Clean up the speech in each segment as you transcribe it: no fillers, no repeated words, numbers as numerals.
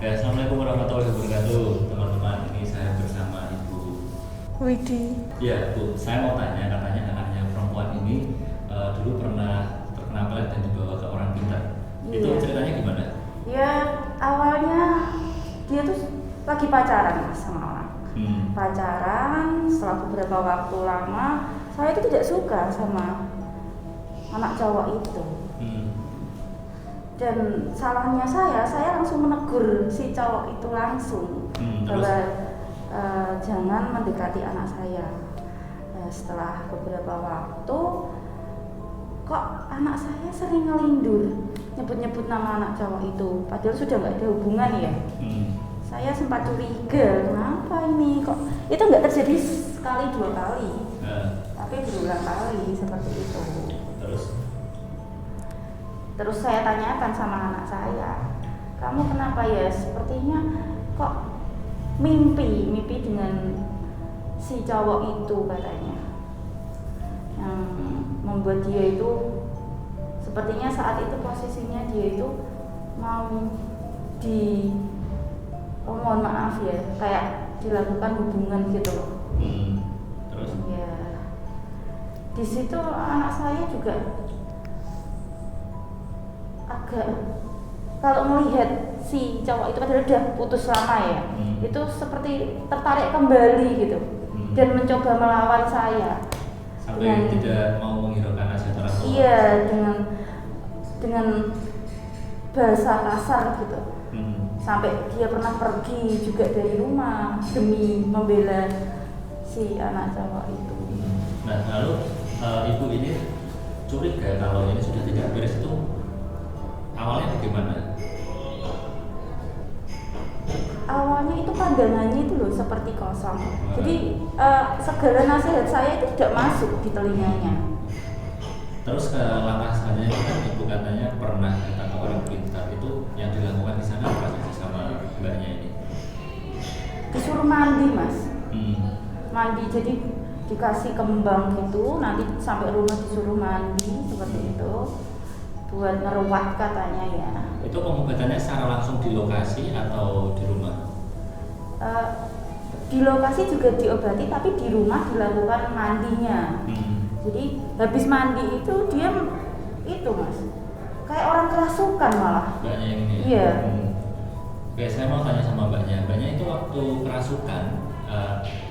Ya, Assalamualaikum warahmatullahi wabarakatuh, teman-teman. Ini saya bersama Ibu Widi. Ya, Bu. Saya mau tanya, katanya anaknya perempuan ini dulu pernah terkena pelet dan dibawa ke orang pintar. Itu Iya. ceritanya gimana? Ya awalnya dia tuh lagi pacaran Mas, sama orang. Pacaran, setelah beberapa waktu lama, saya itu tidak suka sama anak cowok itu. Dan salahnya saya langsung menegur si cowok itu langsung bahwa jangan mendekati anak saya. Setelah beberapa waktu, kok anak saya sering ngelindur, nyebut-nyebut nama anak cowok itu, padahal sudah nggak ada hubungan ya. Saya sempat curiga, kenapa ini kok? Itu nggak terjadi sekali dua kali, tapi berulang kali seperti itu. Terus saya tanyakan sama anak saya, kamu kenapa ya? Sepertinya kok mimpi dengan si cowok itu katanya, yang membuat dia itu sepertinya saat itu posisinya dia itu mau mohon maaf ya, kayak dilakukan hubungan gitu loh. Terus? Ya, di situ anak saya juga agak, kalau melihat si cowok itu padahal udah putus lama ya, itu seperti tertarik kembali gitu dan mencoba melawan saya. Sampai tidak mau menghiraukan nasihat orang tua. Iya, dengan bahasa kasar gitu. Sampai dia pernah pergi juga dari rumah demi membela si anak cowok itu. Nah, lalu ibu ini curiga kalau ini sudah tidak beres, itu awalnya bagaimana? Awalnya itu pandangannya itu loh seperti kosong. Jadi segala nasihat saya itu tidak masuk di telinganya. Terus ke langkah selanjutnya kan ibu katanya pernah datang ke orang pintar, itu yang dilakukan di sana apa sih sama mbaknya ini? Disuruh mandi Mas. Mandi, jadi dikasih kembang gitu, nanti sampai rumah disuruh mandi seperti itu, buat ngeruat katanya ya. Itu pengobatannya secara langsung di lokasi atau di rumah? Di lokasi juga diobati, tapi di rumah dilakukan mandinya. Jadi habis mandi itu dia itu Mas, kayak orang kerasukan malah. Mbaknya yang ini? Iya. Oke, saya mau tanya sama mbaknya. Mbaknya itu waktu kerasukan,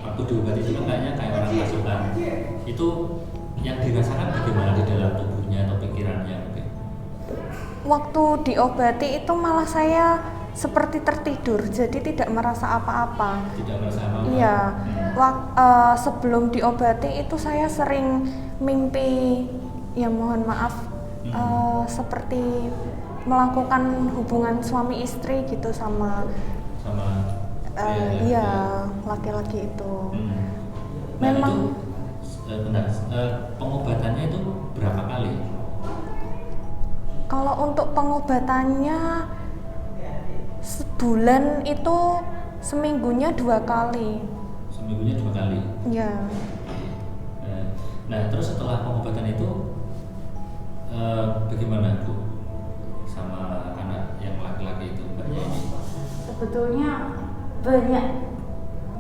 waktu diobati itu kayaknya kayak orang kerasukan. Itu yang dirasakan bagaimana di dalam tubuhnya atau pikirannya mungkin? Waktu diobati itu malah saya seperti tertidur, jadi tidak merasa apa-apa. Tidak merasa apa-apa? Iya. Sebelum diobati itu saya sering mimpi, ya mohon maaf, seperti melakukan hubungan suami istri gitu sama laki-laki itu. Memang itu, pengobatannya itu berapa kali? kalau untuk pengobatannya sebulan itu seminggunya 2 kali. Seminggunya 2 kali? Ya. Nah, terus setelah pengobatan itu bagaimana Bu sama anak yang laki-laki itu mbaknya ini? Sebetulnya banyak,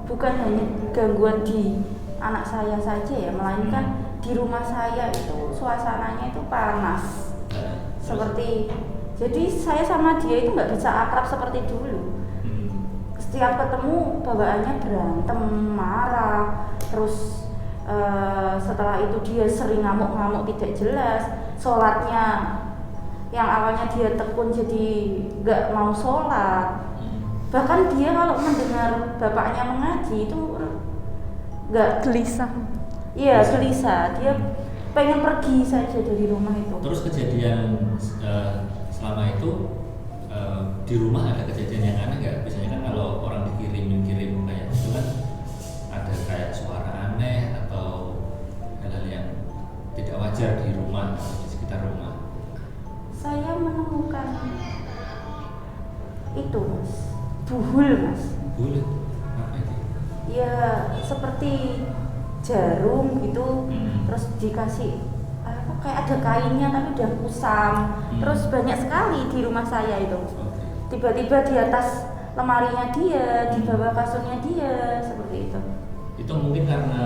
bukan hanya gangguan di anak saya saja ya, melainkan di rumah saya itu suasananya itu panas. Seperti, jadi saya sama dia itu nggak bisa akrab seperti dulu. Setiap ketemu bawaannya berantem, marah, terus setelah itu dia sering ngamuk-ngamuk tidak jelas. Sholatnya yang awalnya dia tekun jadi nggak mau sholat. Bahkan dia kalau mendengar bapaknya mengaji itu nggak gelisah. Iya, gelisah. Dia pengen pergi saja dari rumah itu. Terus kejadian selama itu di rumah ada kejadian yang aneh nggak? Biasanya kan kalau orang dikirim kayak itu kan ada kayak suara aneh atau hal-hal yang tidak wajar di rumah atau di sekitar rumah. Saya menemukan itu Mas, buhul Mas. Buhul? Apa itu? Ya seperti jarum gitu, terus dikasih kayak ada kainnya tapi udah kusam. Terus banyak sekali di rumah saya itu. Tiba-tiba di atas lemarinya dia, di bawah kasurnya dia, seperti itu. Itu mungkin karena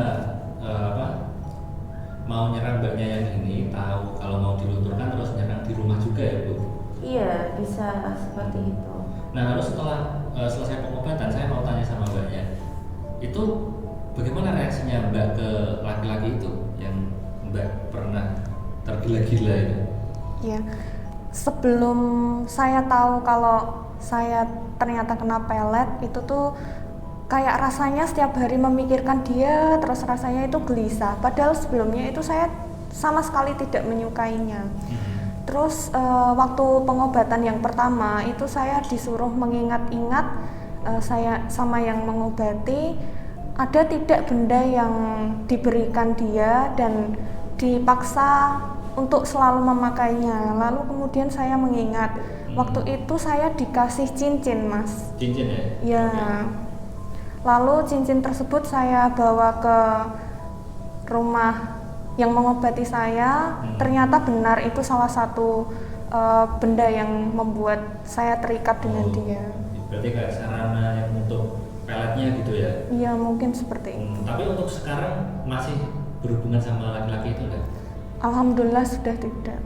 mau nyerang mbaknya yang ini, tahu kalau mau dilunturkan terus nyerang di rumah juga ya Bu? Iya, bisa seperti itu. Nah lalu setelah selesai pengobatan, saya mau tanya sama mbaknya, itu bagaimana reaksinya mbak ke laki-laki itu yang mbak pernah tergila-gila itu? Ya, sebelum saya tahu kalau saya ternyata kena pelet, itu tuh kayak rasanya setiap hari memikirkan dia, terus rasanya itu gelisah. Padahal sebelumnya itu saya sama sekali tidak menyukainya. Terus waktu pengobatan yang pertama itu saya disuruh mengingat-ingat, saya sama yang mengobati, ada tidak benda yang diberikan dia dan dipaksa untuk selalu memakainya. Lalu kemudian saya mengingat, waktu itu saya dikasih cincin, Mas. Cincin ya? Ya. Lalu cincin tersebut saya bawa ke rumah yang mengobati saya. Ternyata benar itu salah satu benda yang membuat saya terikat dengan dia. Berarti kayak sarana yang untuk peletnya gitu ya? Iya, mungkin seperti itu. Tapi untuk sekarang masih berhubungan sama laki-laki itu enggak? Alhamdulillah sudah tidak.